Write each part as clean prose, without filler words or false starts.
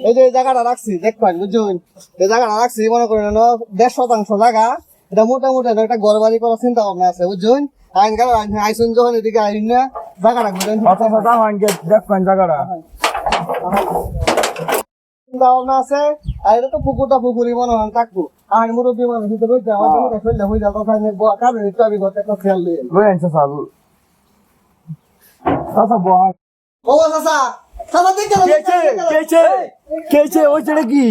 এই যে জায়গাটা রাখছি দেখবেন বুঝছেন, এই জায়গাটা রাখছি মনে করেন 1.5% জায়গা, এটা মোটামুটি একটা ঘর বাড়ি করার চিন্তা ভাবনা আছে বুঝছেন। আইসুন যখন এদিকে আইন না জায়গাটা ঘুরেন দেখবেন জায়গাটা চিন্তা ভাবনা আছে। আর এটা তো পুকুরটা পুকুরই মনে হয় থাকবো। আর মুরব্বী মানুষ রয়েছে আমাদের ফেললে হয়ে যাবো কারণ একটু আমি ঘরটা একটা খেয়াল দিয়ে ও চাচা চাচা দেখে ওই ছেলে কি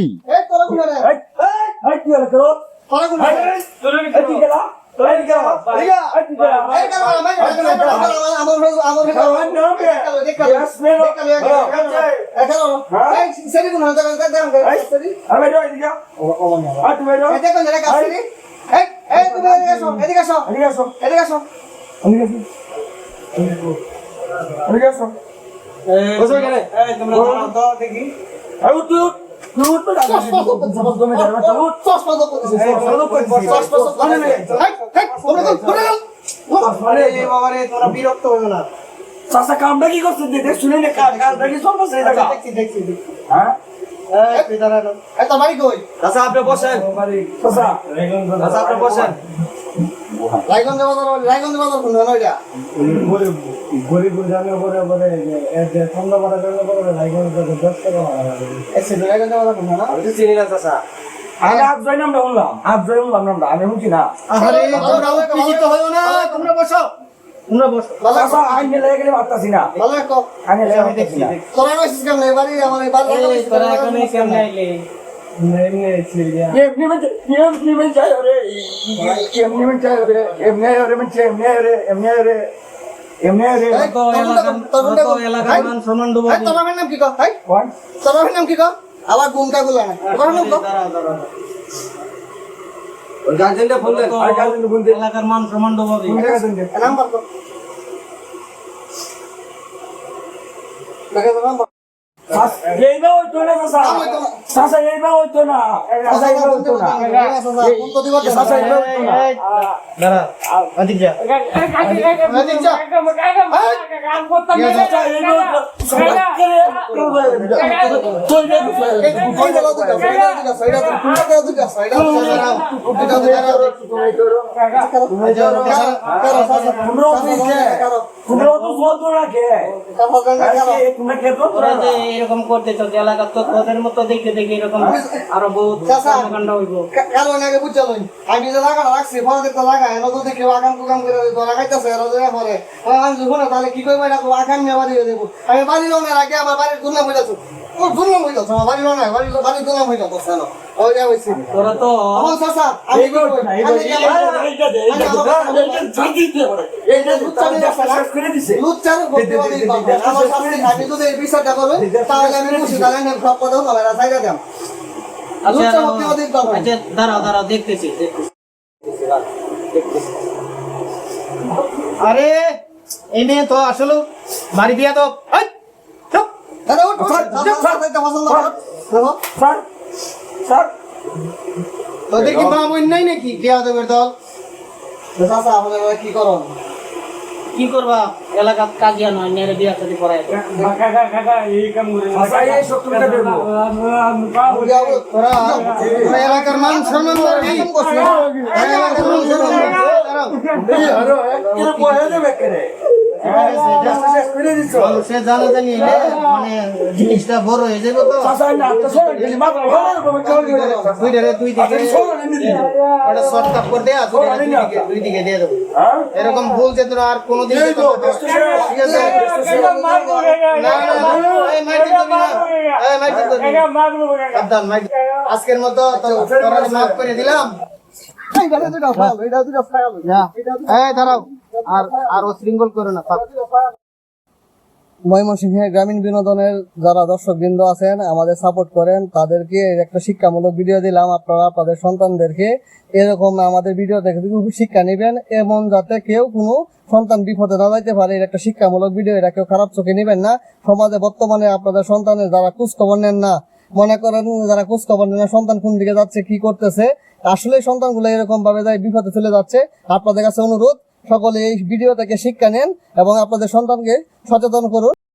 বিরক্ত হইও না চাচা কামটা কি করছে দেখ শুনে নে কাজটা কি চলতেছে দেখছি হ্যাঁ বাড়ি কই চাচা আপনি বসেন চাচা চাচা আপনি বসেন রায়গঞ্জ বাজার কোন ওইটা গরিব জানে বলে ঠান্ডা পাড়া করলে বলে রায়গঞ্জ 10 টাকা রায়গঞ্জ বাজার কোন না আমি তো চিনি না চাচা আমি আজ জয়নাম শুনলাম আমি শুনছি না আরে তোমরা উত্তেজিত হইও না তোমরা বসো চাচা আইনে লেগে গেলে পারতাছি না ভালো রাখো আইনে লেগে দেখছি তোরা নইছিস কেমনে বাড়ি আমার বাড়ি তোরা এখানে কেমনে আইলে এলাকার মান সমান ডুবো তোমার নাম কি কর তোমার নাম কি কর আবার গুমটা গুলা না তোমার নাম কর ওই গার্জেনটা ফোন দেন আর গার্জেন ফোন দেন এলাকার মান সমান ডুবো নাম্বার কর দেখো নাম্বার এইবা হইতো না চাচা এইবা হইতো না ফোন তো দিবা চাচা এইবা হইতো না দাঁড়া আদিক যা এরকম করতেছো এলাকার তো তোদের মতো দেখে দেখে এরকম আরো বহুত কাণ্ড হইব কারণ আগে বুঝছো আমি যে লাগানো রাখছি ফলে দেখতে লাগাই নতুন কেউ আগাম কুকাম করে লাগাইতেছে রোজা পরে আমি যখন তাহলে কি করবো এটা আগাম নিয়ে বাড়ি দেবো আমি বাড়ি রঙের আগে আমার বাড়ির দুর্নাম হয়ে যাচ্ছে ও দুর্নাম হয়ে যাচ্ছে আমার বাড়ি রঙ বাড়ির দুর্নাম হয়ে যাচ্ছে না ওই যা হয়েছে তোরা তো আমার চাচা আমি কি করবো আমি যদি এই বিষয়টা করবো তাহলে আমি খুশি তাহলে আমি সব কথা হবে চাইটা দাম আচ্ছা দাঁড়াও দেখতেছি আরে এই মেয়ে তো আসলে বাড়ি দিয়া তো তোদের কি মা বোন নাই নাকি বিয়া দেবের দল কি করো কি করবা এলাকার কাজিয়া নয় নেড়ে বিয়া সাথে করায় এলাকার মান সম্মান জানি মানে জিনিসটা বড় হয়ে যাবে তো শর্টকাট করে দেয়া দুই দিকে দিয়ে দেবো এরকম ভুল যে তোরা আর কোনোদিন আজকের মতো মাফ করে দিলাম দাঁড়াও আর শৃঙ্খল করে না ময়মনসিংহের গ্রামীণ বিনোদনের যারা দর্শক বৃন্দ আছেন আমাদের সাপোর্ট করেন তাদেরকে একটা শিক্ষামূলক ভিডিও দিলাম। আপনারা আপনাদের সন্তানদেরকে এরকম আমাদের ভিডিও দেখে শিক্ষা নেবেন, এমন যাতে কেউ কোনো সন্তান বিপদে না যাইতে পারে। একটা শিক্ষামূলক ভিডিও, এটা কেউ খারাপ চোখে নেবেন না। সমাজে বর্তমানে আপনাদের সন্তানের যারা খোঁজ খবর নেন না, মনে করেন যারা খোঁজ খবর নেন না সন্তান কোন দিকে যাচ্ছে কি করতেছে, আসলে সন্তানগুলো এরকম ভাবে যায় বিপদে চলে যাচ্ছে। আপনাদের কাছে অনুরোধ সকলে এই ভিডিও থেকে শিক্ষা নেন এবং আপনাদের সন্তানকে সচেতন করুন।